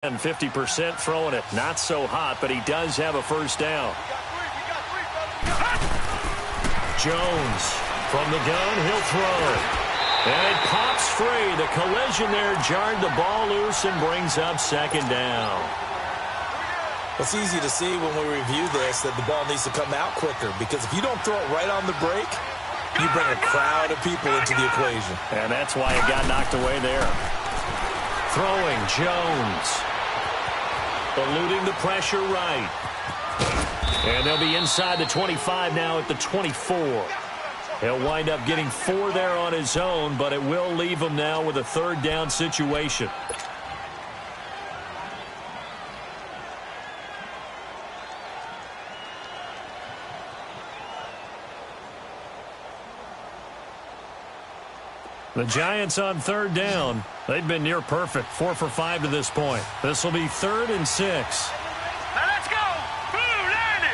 And 50% throwing it. Not so hot, but he does have a first down. Jones from the gun. He'll throw. And it pops free. The collision there jarred the ball loose and brings up second down. It's easy to see when we review this that the ball needs to come out quicker, because if you don't throw it right on the break, you bring a crowd of people into the equation. And that's why it got knocked away there. Throwing Jones. Eluding the pressure right. And they'll be inside the 25 now at the 24. He'll wind up getting 4 there on his own, but it will leave him now with a third down situation. The Giants on third down. They've been near perfect, 4 for 5 to this point. This will be 3rd and 6. Now let's go! Blue 90!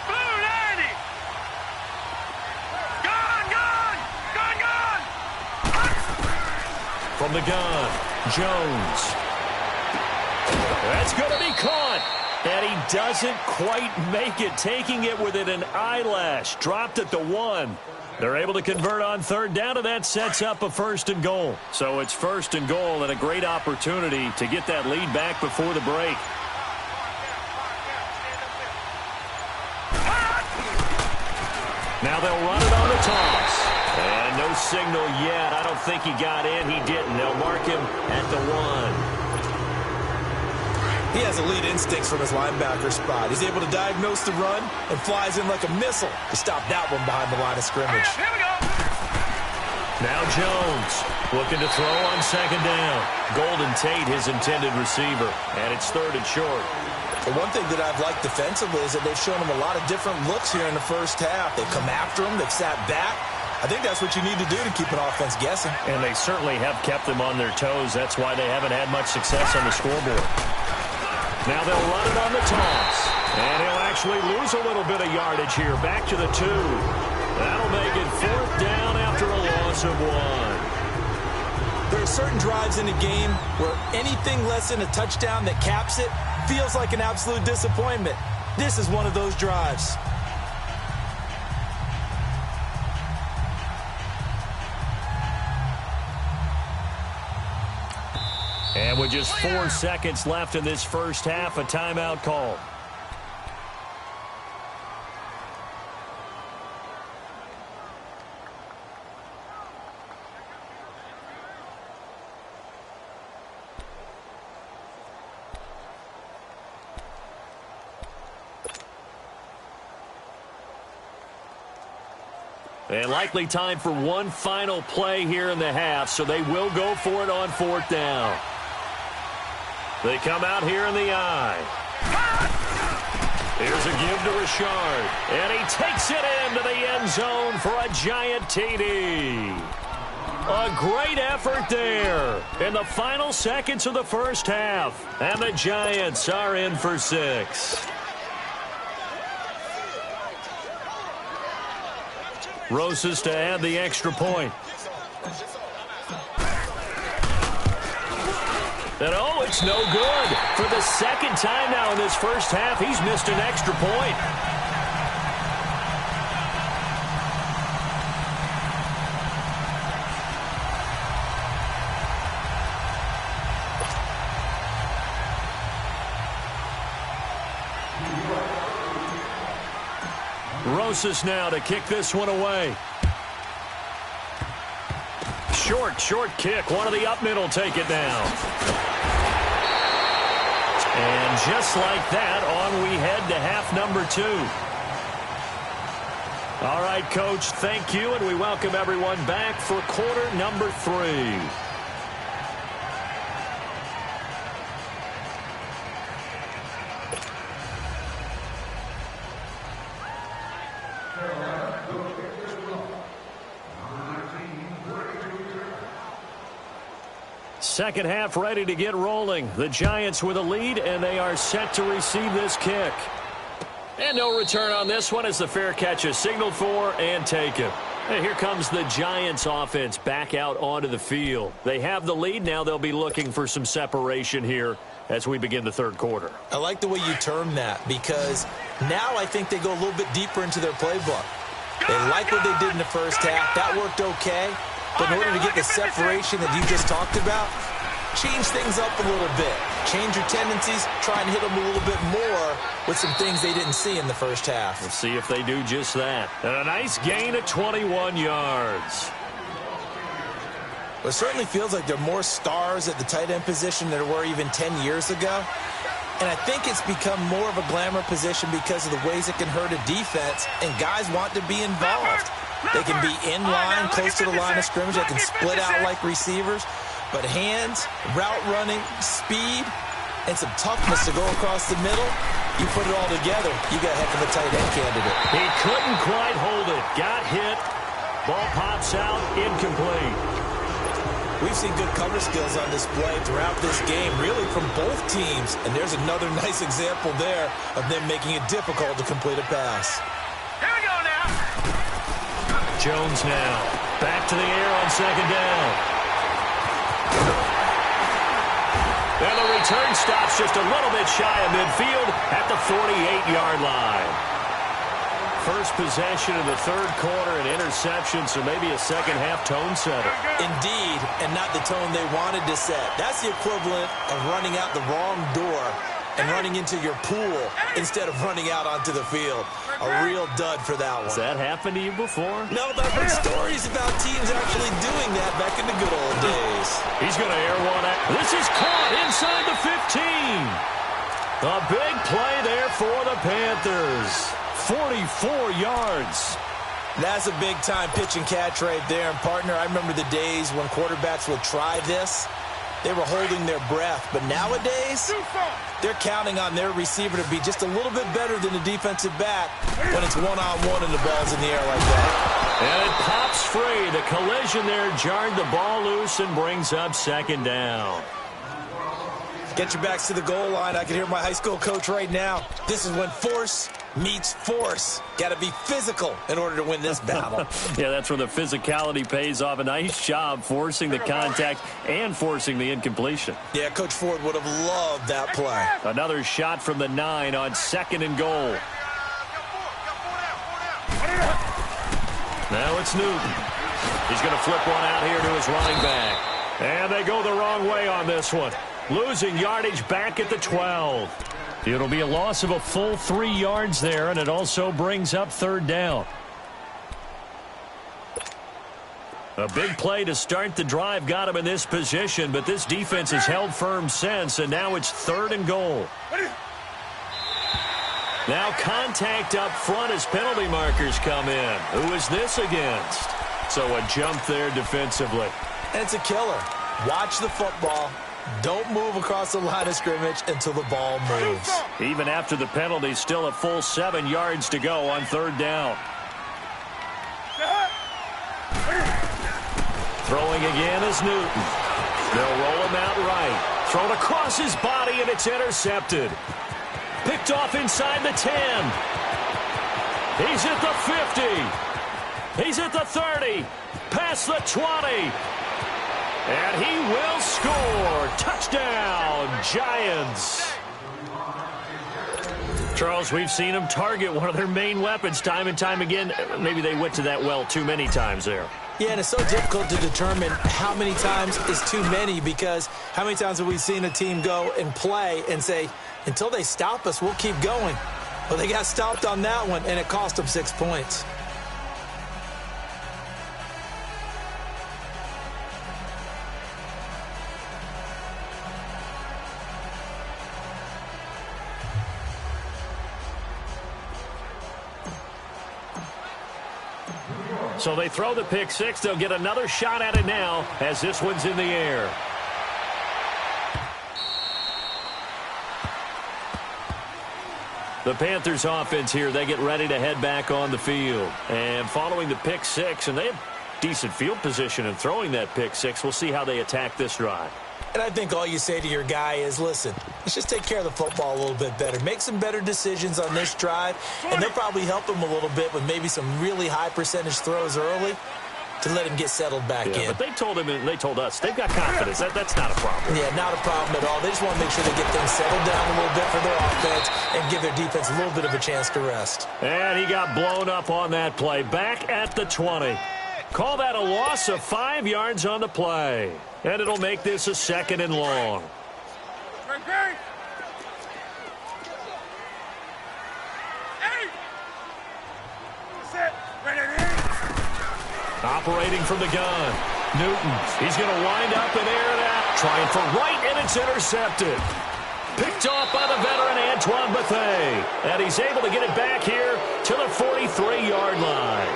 Blue 90! Gun! From the gun, Jones. That's going to be caught. And he doesn't quite make it, taking it within an eyelash. Dropped at the 1. They're able to convert on third down, and that sets up a 1st and goal. So it's 1st and goal and a great opportunity to get that lead back before the break. Now they'll run it on the toss. And no signal yet. I don't think he got in. He didn't. They'll mark him at the 1. He has elite instincts from his linebacker spot. He's able to diagnose the run and flies in like a missile to stop that one behind the line of scrimmage. Here we go! Now Jones looking to throw on second down. Golden Tate, his intended receiver. And it's 3rd and short. The one thing that I've liked defensively is that they've shown him a lot of different looks here in the first half. They've come after him. They've sat back. I think that's what you need to do to keep an offense guessing. And they certainly have kept them on their toes. That's why they haven't had much success on the scoreboard. Now they'll run it on the toss. And he'll actually lose a little bit of yardage here. Back to the 2. That'll make it 4th down after a loss of 1. There are certain drives in a game where anything less than a touchdown that caps it feels like an absolute disappointment. This is one of those drives. And with just 4 seconds left in this first half, a timeout call. And likely time for one final play here in the half, so they will go for it on 4th down. They come out here in the eye. Here's a give to Richard. And he takes it into the end zone for a giant TD. A great effort there in the final seconds of the first half. And the Giants are in for 6. Rosas to add the extra point. And oh, it's no good. For the second time now in this first half, he's missed an extra point. Rosas now to kick this one away. Short kick. One of the up middle take it down. And just like that, on we head to half number 2. All right, Coach, thank you, and we welcome everyone back for quarter number 3. Second half ready to get rolling. The Giants with a lead, and they are set to receive this kick. And no return on this one as the fair catch is signaled for and taken. And here comes the Giants offense back out onto the field. They have the lead. Now they'll be looking for some separation here as we begin the third quarter. I like the way you term that because now I think they go a little bit deeper into their playbook. They like what they did in the first half. That worked okay. But in order to get the separation that you just talked about, change things up a little bit. Change your tendencies. Try and hit them a little bit more with some things they didn't see in the first half. We'll see if they do just that. And a nice gain of 21 yards. It certainly feels like there are more stars at the tight end position than there were even 10 years ago. And I think it's become more of a glamour position because of the ways it can hurt a defense, and guys want to be involved. They can be in line, close to the line of scrimmage. They can split out like receivers. But hands, route running, speed, and some toughness to go across the middle, you put it all together, you got a heck of a tight end candidate. He couldn't quite hold it. Got hit. Ball pops out, incomplete. We've seen good cover skills on display throughout this game, really from both teams. And there's another nice example there of them making it difficult to complete a pass. Here we go now. Jones now. Back to the air on second down. And the return stops just a little bit shy of midfield at the 48-yard line. First possession of the third quarter, an interception, so maybe a second-half tone setter. Indeed, and not the tone they wanted to set. That's the equivalent of running out the wrong door and running into your pool instead of running out onto the field. A real dud for that one. Has that happened to you before? No, but I've heard stories about teams actually doing that back in the good old days. He's going to air one out. This is caught inside the 15. A big play there for the Panthers. 44 yards. That's a big-time pitch and catch right there. And, partner, I remember the days when quarterbacks would try this. They were holding their breath. But nowadays, they're counting on their receiver to be just a little bit better than the defensive back when it's one-on-one and the ball's in the air like that. And it pops free. The collision there jarred the ball loose and brings up second down. Get your backs to the goal line. I can hear my high school coach right now. This is when force meets force. Got to be physical in order to win this battle. Yeah, that's where the physicality pays off. A nice job forcing the contact and forcing the incompletion. Yeah, Coach Ford would have loved that play. Another shot from the 9 on second and goal. Now it's Newton. He's going to flip one out here to his running back. And they go the wrong way on this one. Losing yardage back at the 12. It'll be a loss of a full 3 yards there, and it also brings up third down. A big play to start the drive got him in this position, but this defense has held firm since, and now it's third and goal. Now contact up front as penalty markers come in. Who is this against? So a jump there defensively. And it's a killer. Watch the football. Don't move across the line of scrimmage until the ball moves. Even after the penalty, still a full 7 yards to go on third down. Throwing again is Newton. They'll roll him out right. Thrown across his body, and it's intercepted. Picked off inside the 10. He's at the 50. He's at the 30. Past the 20. And he will score. Touchdown, Giants. Charles, we've seen them target one of their main weapons time and time again. Maybe they went to that well too many times there. Yeah, and it's so difficult to determine how many times is too many, because how many times have we seen a team go and play and say, until they stop us, we'll keep going. Well, they got stopped on that one, and it cost them 6 points. So they throw the pick six. They'll get another shot at it now as this one's in the air. The Panthers offense here, they get ready to head back on the field. And following the pick six, and they have decent field position in throwing that pick six. We'll see how they attack this drive. And I think all you say to your guy is, listen, let's just take care of the football a little bit better. Make some better decisions on this drive, and they'll probably help him a little bit with maybe some really high percentage throws early to let him get settled back in. But they told him and they told us they've got confidence. That's not a problem. Yeah, not a problem at all. They just want to make sure they get things settled down a little bit for their offense and give their defense a little bit of a chance to rest. And he got blown up on that play. Back at the 20. Call that a loss of 5 yards on the play. And it'll make this a 2nd and long. Operating from the gun. Newton. He's going to wind up and air that. Trying for right, and it's intercepted. Picked off by the veteran Antoine Bethea. And he's able to get it back here to the 43-yard line.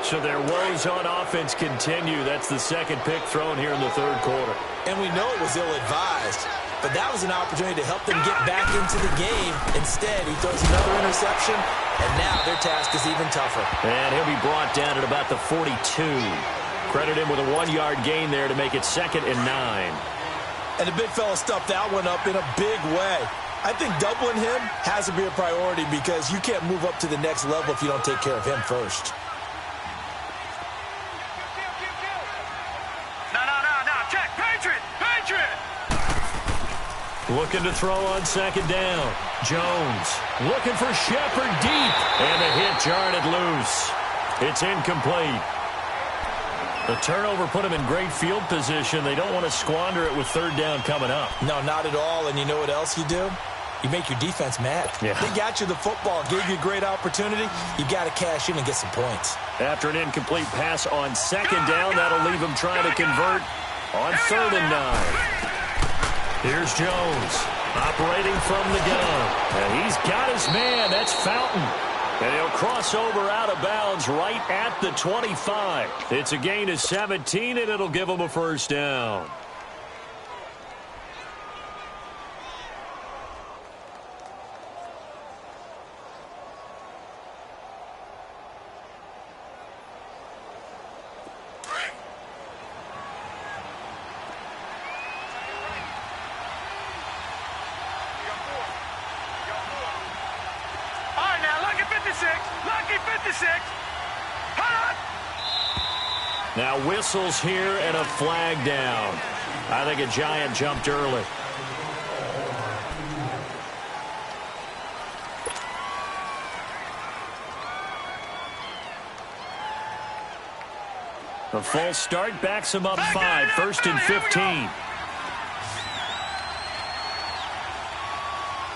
So their woes on offense continue. That's the 2nd pick thrown here in the 3rd quarter. And we know it was ill-advised, but that was an opportunity to help them get back into the game. Instead, he throws another interception, and now their task is even tougher. And he'll be brought down at about the 42. Credit him with a 1-yard gain there to make it 2nd and 9. And the big fella stuffed that one up in a big way. I think doubling him has to be a priority because you can't move up to the next level if you don't take care of him first. Looking to throw on 2nd down. Jones looking for Shepard deep. And the hit jarred loose. It's incomplete. The turnover put them in great field position. They don't want to squander it with 3rd down coming up. No, not at all. And you know what else you do? You make your defense mad. Yeah. They got you the football, gave you a great opportunity. You got to cash in and get some points. After an incomplete pass on 2nd down, that'll leave them trying to convert on 3rd and 9. Here's Jones, operating from the gun. And he's got his man. That's Fountain. And he'll cross over out of bounds right at the 25. It's a gain of 17, and it'll give him a 1st down. Now whistles here and a flag down. I think a Giant jumped early. The false start backs him up 5. 1st and 15. All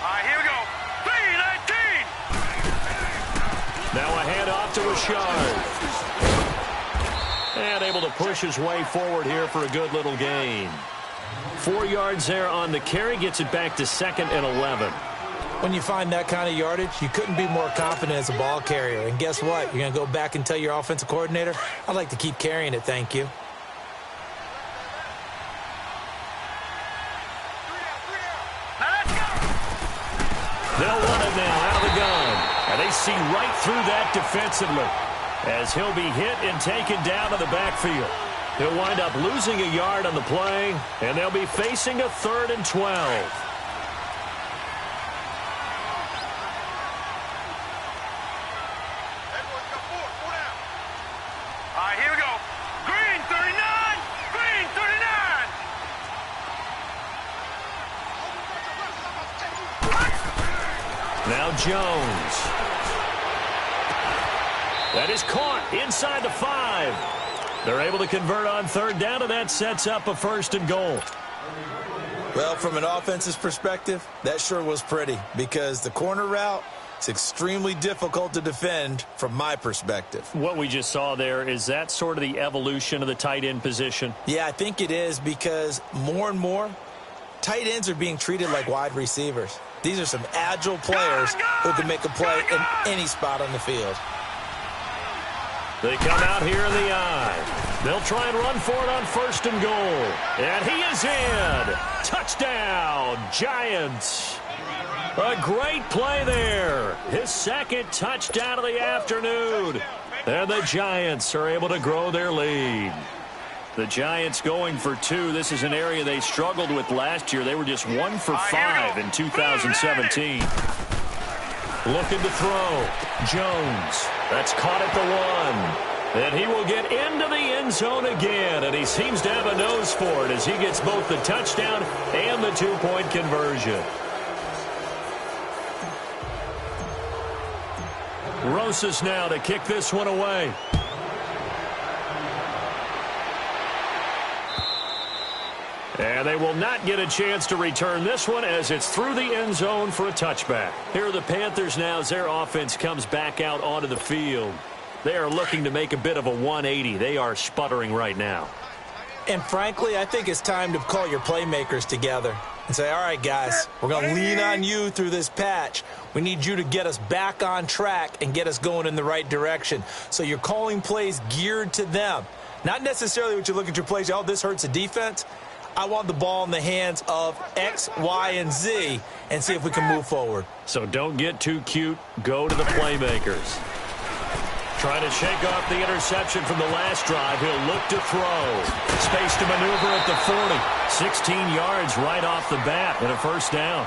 right, here we go. 3-19. Now a handoff to Richard. And able to push his way forward here for a good little gain. 4 yards there on the carry. Gets it back to 2nd and 11. When you find that kind of yardage, you couldn't be more confident as a ball carrier. And guess what? You're going to go back and tell your offensive coordinator, I'd like to keep carrying it, thank you. They'll run it now out of the gun. And they see right through that defensively as he'll be hit and taken down to the backfield. He'll wind up losing a yard on the play, and they'll be facing a 3rd and 12. Now Jones. That is caught inside the 5. They're able to convert on 3rd down, and that sets up a 1st and goal. Well, from an offensive perspective, that sure was pretty because the corner route is extremely difficult to defend from my perspective. What we just saw there, is that sort of the evolution of the tight end position? Yeah, I think it is because more and more, tight ends are being treated like wide receivers. These are some agile players who can make a play in any spot on the field. They come out here in the eye. They'll try and run for it on 1st and goal. And he is in. Touchdown, Giants. A great play there. His 2nd touchdown of the afternoon. And the Giants are able to grow their lead. The Giants going for 2. This is an area they struggled with last year. They were just 1 for 5 in 2017. Looking to throw. Jones. That's caught at the 1. And he will get into the end zone again. And he seems to have a nose for it as he gets both the touchdown and the 2-point conversion. Rosas now to kick this one away. And they will not get a chance to return this one as it's through the end zone for a touchback. Here are the Panthers now as their offense comes back out onto the field. They are looking to make a bit of a 180. They are sputtering right now. And frankly, I think it's time to call your playmakers together and say, all right, guys, we're going to lean on you through this patch. We need you to get us back on track and get us going in the right direction. So you're calling plays geared to them. Not necessarily what you look at your plays, oh, this hurts the defense. I want the ball in the hands of X, Y, and Z and see if we can move forward. So don't get too cute. Go to the playmakers. Trying to shake off the interception from the last drive. He'll look to throw. Space to maneuver at the 40. 16 yards right off the bat and a first down.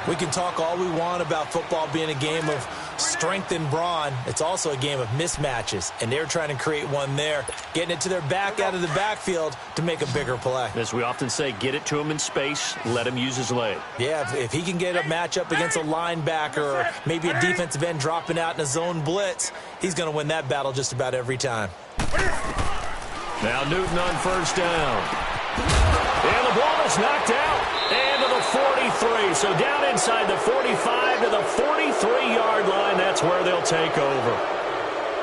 We can talk all we want about football being a game of strength and brawn. It's also a game of mismatches, and they're trying to create one there, getting it to their back out of the backfield to make a bigger play. As we often say, get it to him in space, let him use his leg. Yeah, if he can get a matchup against a linebacker or maybe a defensive end dropping out in a zone blitz, he's going to win that battle just about every time. Now Newton on first down. And the ball is knocked out. And to the 43. So down inside the 45 to the 43-yard line. That's where they'll take over.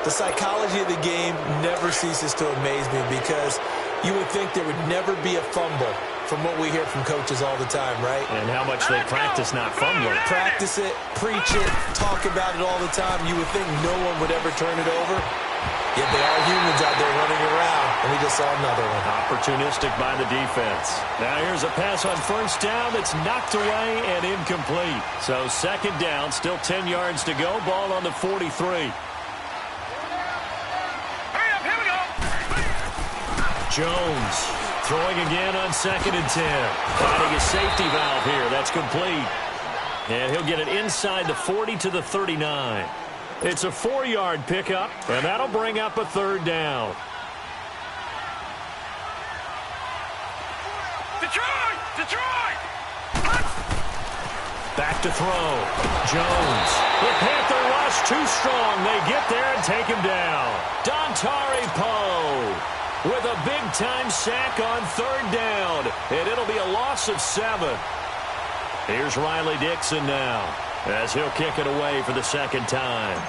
The psychology of the game never ceases to amaze me because you would think there would never be a fumble from what we hear from coaches all the time, right? And how much they practice not fumbling. Practice it, preach it, talk about it all the time. You would think no one would ever turn it over. Yet they are humans out there running around, and we just saw another one. Opportunistic by the defense. Now here's a pass on first down that's knocked away and incomplete. So second down, still 10 yards to go. Ball on the 43. Hurry up, here we go. Jones throwing again on second and 10. Finding a safety valve here. That's complete. And he'll get it inside the 40 to the 39. It's a 4-yard pickup, and that'll bring up a third down. Detroit! Detroit! Back to throw. Jones. The Panther rush too strong. They get there and take him down. Dontari Poe with a big-time sack on third down, and it'll be a loss of 7. Here's Riley Dixon now, as he'll kick it away for the second time.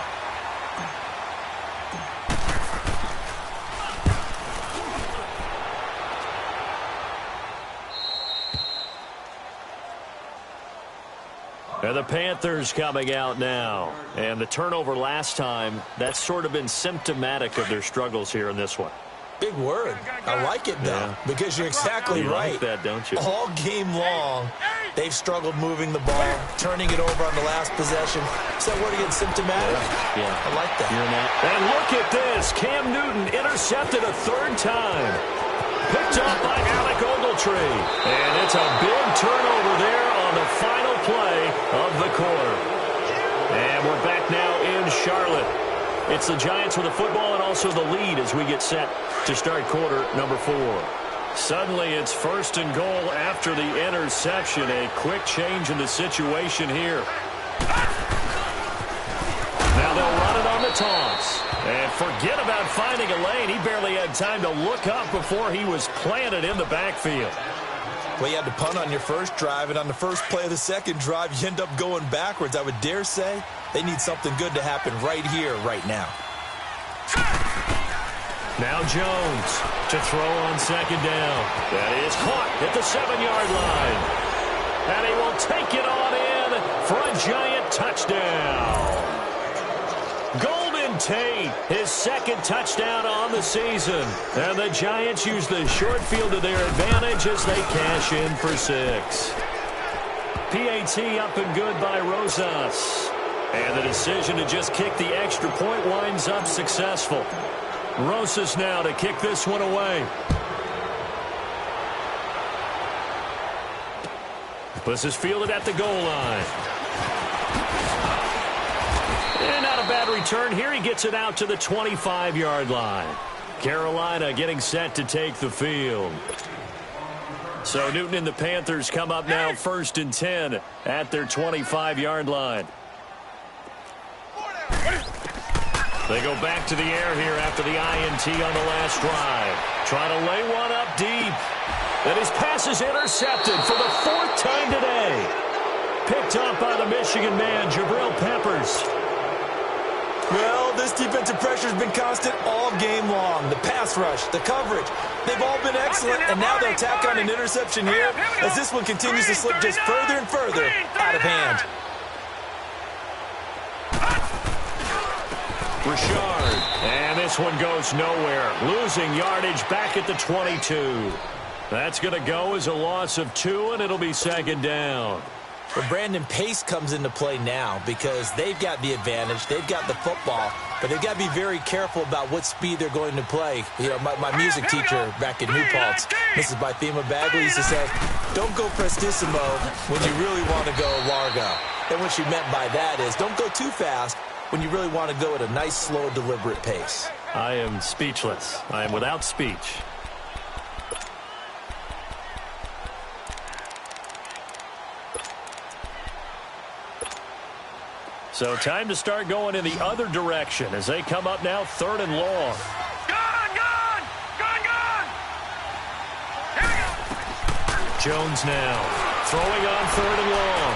And the Panthers coming out now. And the turnover last time, that's sort of been symptomatic of their struggles here in this one. Big word. I like it, though, because you're exactly right. You like that, don't you? All game long, they've struggled moving the ball, turning it over on the last possession. Is that word again, symptomatic? Yeah. I like that. And look at this. Cam Newton intercepted a third time. Picked up by Alec Ogletree. And it's a big turnover there on the final play of the quarter. And we're back now in Charlotte. It's the Giants with the football and also the lead as we get set to start quarter number 4. Suddenly it's first and goal after the interception. A quick change in the situation here. Now they'll run it on the toss. And forget about finding a lane. He barely had time to look up before he was planted in the backfield. Well, you had to punt on your first drive, and on the first play of the second drive, you end up going backwards. I would dare say they need something good to happen right here, right now. Now Jones to throw on second down. That is caught at the 7-yard line. And he will take it on in for a Giant touchdown. Golden Tate, his second touchdown on the season. And the Giants use the short field to their advantage as they cash in for 6. PAT up and good by Rosas. And the decision to just kick the extra point winds up successful. Rosas now to kick this one away. This is fielded at the goal line. And not a bad return here. He gets it out to the 25-yard line. Carolina getting set to take the field. So Newton and the Panthers come up now 1st and 10 at their 25-yard line. They go back to the air here after the INT on the last drive. Trying to lay one up deep. And his pass is intercepted for the 4th time today. Picked up by the Michigan man, Jabril Peppers. Well, this defensive pressure has been constant all game long. The pass rush, the coverage, they've all been excellent, and now they'll tack on an interception here as this one continues to slip just further and further out of hand. Richard, and this one goes nowhere. Losing yardage back at the 22. That's going to go as a loss of 2, and it'll be 2nd down. But Brandon, pace comes into play now because they've got the advantage. They've got the football, but they've got to be very careful about what speed they're going to play. You know, my music teacher back in New Paltz, Mrs. Bythema Bagley, used to say, don't go prestissimo when you really want to go largo. And what she meant by that is don't go too fast when you really want to go at a nice, slow, deliberate pace. I am speechless. I am without speech. So time to start going in the other direction as they come up now 3rd and long. Gone! Here we go! Jones now throwing on 3rd and long.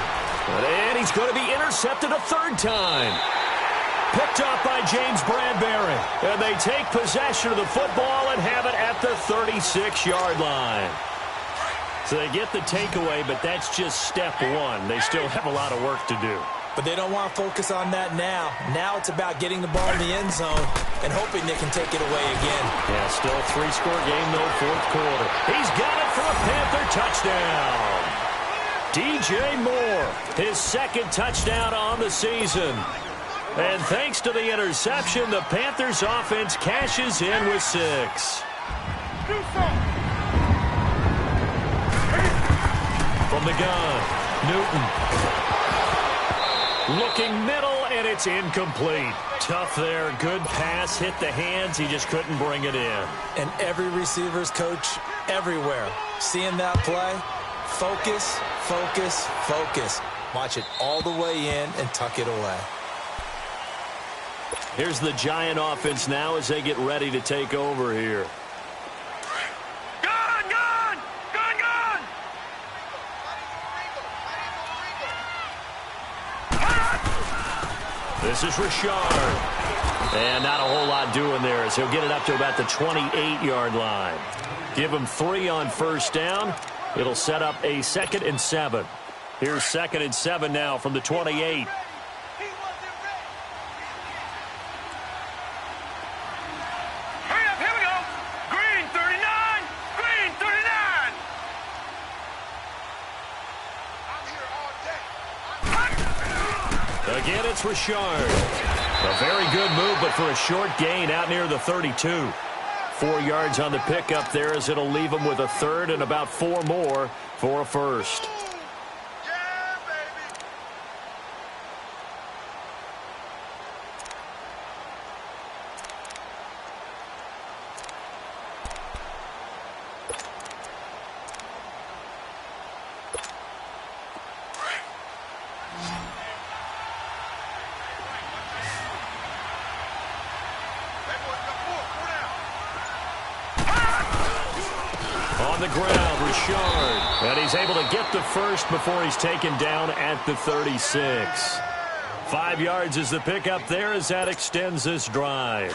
And he's going to be intercepted a 3rd time. Picked up by James Bradbury. And they take possession of the football and have it at the 36-yard line. So they get the takeaway, but that's just step 1. They still have a lot of work to do. But they don't want to focus on that now. Now it's about getting the ball in the end zone and hoping they can take it away again. Yeah, still 3-score game, though, 4th quarter. He's got it for a Panther touchdown. DJ Moore, his 2nd touchdown on the season. And thanks to the interception, the Panthers offense cashes in with 6. From the gun, Newton. Looking middle, and it's incomplete. Tough there. Good pass. Hit the hands. He just couldn't bring it in. And every receiver's coach everywhere. Seeing that play, focus, focus, focus. Watch it all the way in and tuck it away. Here's the Giant offense now as they get ready to take over here. This is Richard. And not a whole lot doing there as he'll get it up to about the 28-yard line. Give him 3 on 1st down. It'll set up a 2nd and 7. Here's 2nd and 7 now from the 28. Hurry up, here we go. Green 39. Green 39. I'm here all day. Again, it's Richard. A very good move, but for a short gain out near the 32. 4 yards on the pickup there as it'll leave him with a 3rd and about 4 more for a 1st. Yeah, baby. On the ground, Richard. And he's able to get the 1st before he's taken down at the 36. 5 yards is the pickup there as that extends this drive.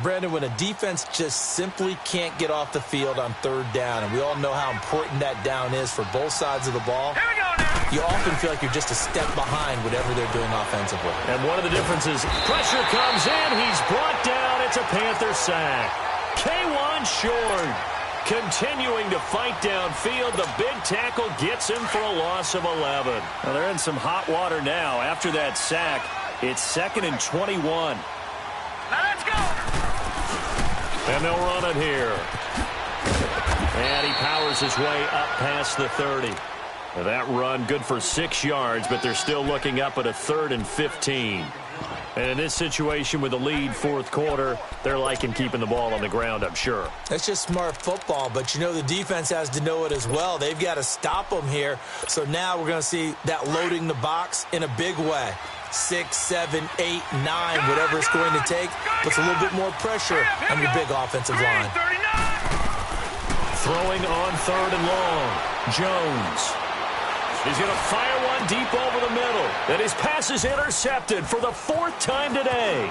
Brandon, when a defense just simply can't get off the field on 3rd down, and we all know how important that down is for both sides of the ball, Here we go now. you often feel like you're just a step behind whatever they're doing offensively. And one of the differences, pressure comes in. He's brought down. It's a Panther sack. K1 Short continuing to fight downfield. The big tackle gets him for a loss of 11. Well, they're in some hot water now. After that sack, it's 2nd and 21. Now let's go. And they'll run it here. And he powers his way up past the 30. Now that run good for 6 yards, but they're still looking up at a 3rd and 15. And in this situation with the lead fourth quarter, they're liking keeping the ball on the ground, I'm sure. That's just smart football, but you know the defense has to know it as well. They've got to stop them here. So now we're going to see that loading the box in a big way. 6, 7, 8, 9, whatever it's going to take, puts a little bit more pressure on your big offensive line. Throwing on 3rd and long. Jones. He's going to fire one deep over the middle. And his pass is intercepted for the 4th time today.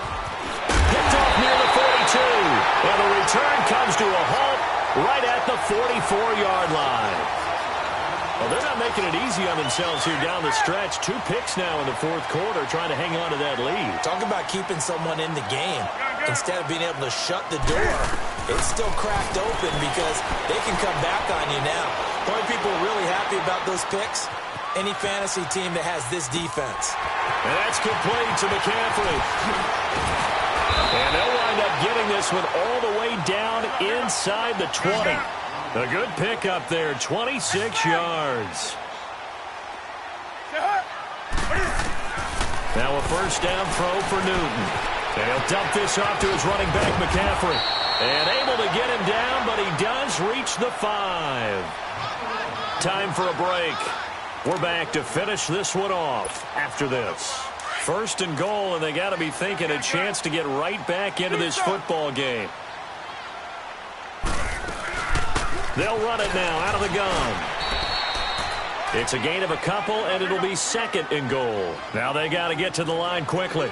Picked off near the 42. And the return comes to a halt right at the 44-yard line. Well, they're not making it easy on themselves here down the stretch. 2 picks now in the fourth quarter trying to hang on to that lead. Talk about keeping someone in the game. Instead of being able to shut the door, it's still cracked open because they can come back on you now. The only people really happy about those picks, any fantasy team that has this defense. And that's complete to McCaffrey. And they'll wind up getting this one all the way down inside the 20. A good pickup there, 26 yards. Now a first down throw for Newton. And he'll dump this off to his running back, McCaffrey. And able to get him down, but he does reach the 5. Time for a break. We're back to finish this one off after this. 1st and goal, and they got to be thinking a chance to get right back into this football game. They'll run it now out of the gun. It's a gain of a couple, and it'll be 2nd and goal. Now they got to get to the line quickly.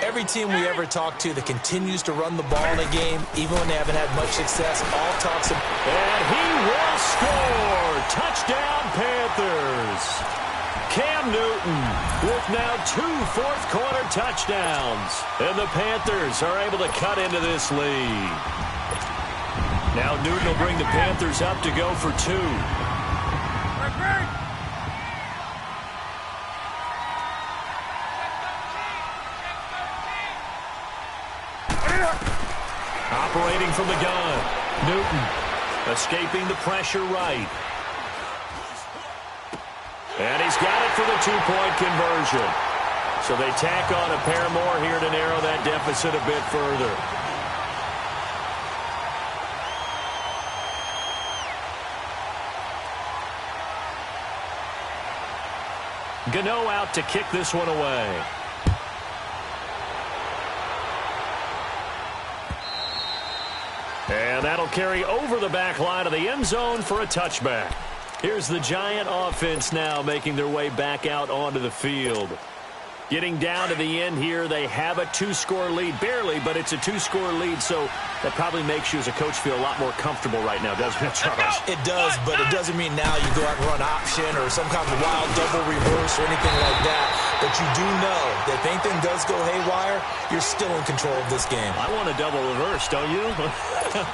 Every team we ever talk to that continues to run the ball in a game, even when they haven't had much success, all talks about. And he will score! Touchdown, Panthers! Cam Newton with now 2 fourth-quarter touchdowns. And the Panthers are able to cut into this lead. Now Newton will bring the Panthers up to go for 2. Operating from the gun. Newton escaping the pressure right. And he's got it for the 2-point conversion. So they tack on a pair more here to narrow that deficit a bit further. Gano out to kick this one away. And that'll carry over the back line of the end zone for a touchback. Here's the Giant offense now making their way back out onto the field. Getting down to the end here, they have a 2-score lead. Barely, but it's a 2-score lead, so that probably makes you as a coach feel a lot more comfortable right now, doesn't it, Charles? It does, but it doesn't mean now you go out and run option or some kind of wild double reverse or anything like that. But you do know that if anything does go haywire, you're still in control of this game. I want a double reverse, don't you?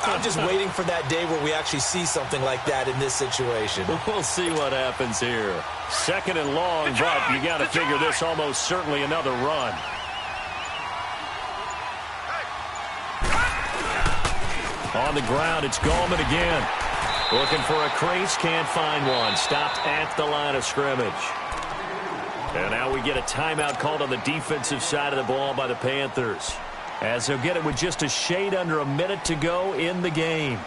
I'm just waiting for that day where we actually see something like that in this situation. We'll see what happens here. 2nd and long, but you got to figure this almost certainly another run. On the ground, it's Gallman again. Looking for a crease, can't find one. Stopped at the line of scrimmage. And now we get a timeout called on the defensive side of the ball by the Panthers, as they'll get it with just a shade under a minute to go in the game.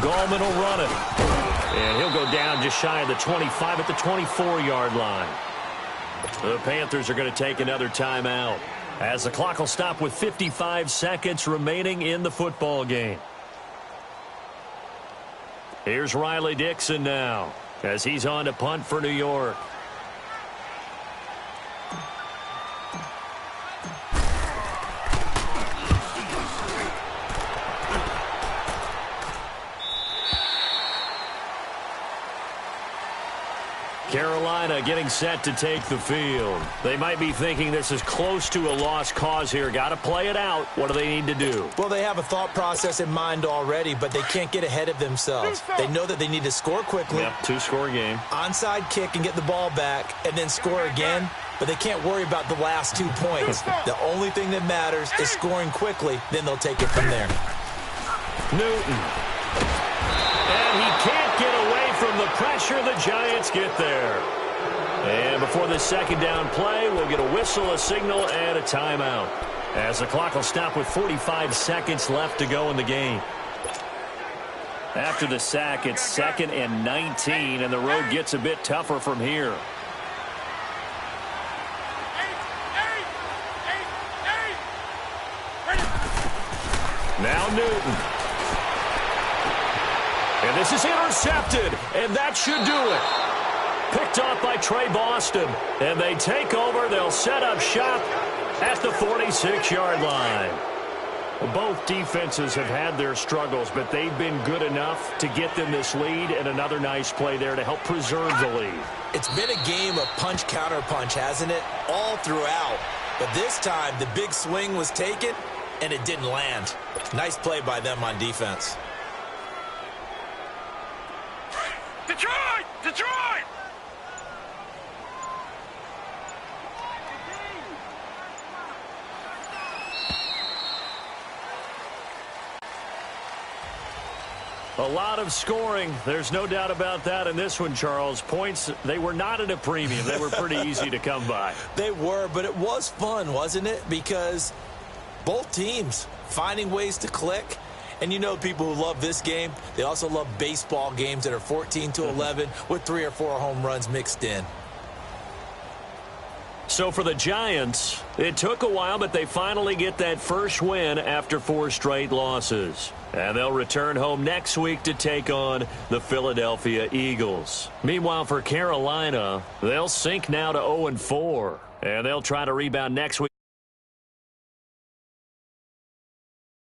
Gallman will run it. And he'll go down just shy of the 25 at the 24-yard line. The Panthers are going to take another timeout, as the clock will stop with 55 seconds remaining in the football game. Here's Riley Dixon now, as he's on to punt for New York. Carolina getting set to take the field. They might be thinking this is close to a lost cause here. Got to play it out. What do they need to do? Well, they have a thought process in mind already, but they can't get ahead of themselves. They know that they need to score quickly. Yep, two-score game. Onside kick and get the ball back and then score again, but they can't worry about the last 2 points. The only thing that matters is scoring quickly, then they'll take it from there. Newton. And he can't get away from the pressure. The Giants get there. And before the second down play, we'll get a whistle, a signal, and a timeout, as the clock will stop with 45 seconds left to go in the game. After the sack, it's 2nd and 19, and the road gets a bit tougher from here. Now Newton. And this is intercepted, and that should do it. Picked off by Trey Boston, and they take over. They'll set up shop at the 46-yard line. Both defenses have had their struggles, but they've been good enough to get them this lead, and another nice play there to help preserve the lead. It's been a game of punch-counter-punch, hasn't it? All throughout. But this time, the big swing was taken, and it didn't land. Nice play by them on defense. Detroit! Detroit! A lot of scoring. There's no doubt about that in this one, Charles. Points, they were not at a premium. They were pretty easy to come by. They were, but it was fun, wasn't it? Because both teams finding ways to click. And you know, people who love this game, they also love baseball games that are 14-11 with 3 or 4 home runs mixed in. So for the Giants, it took a while, but they finally get that first win after 4 straight losses. And they'll return home next week to take on the Philadelphia Eagles. Meanwhile, for Carolina, they'll sink now to 0-4. And they'll try to rebound next week.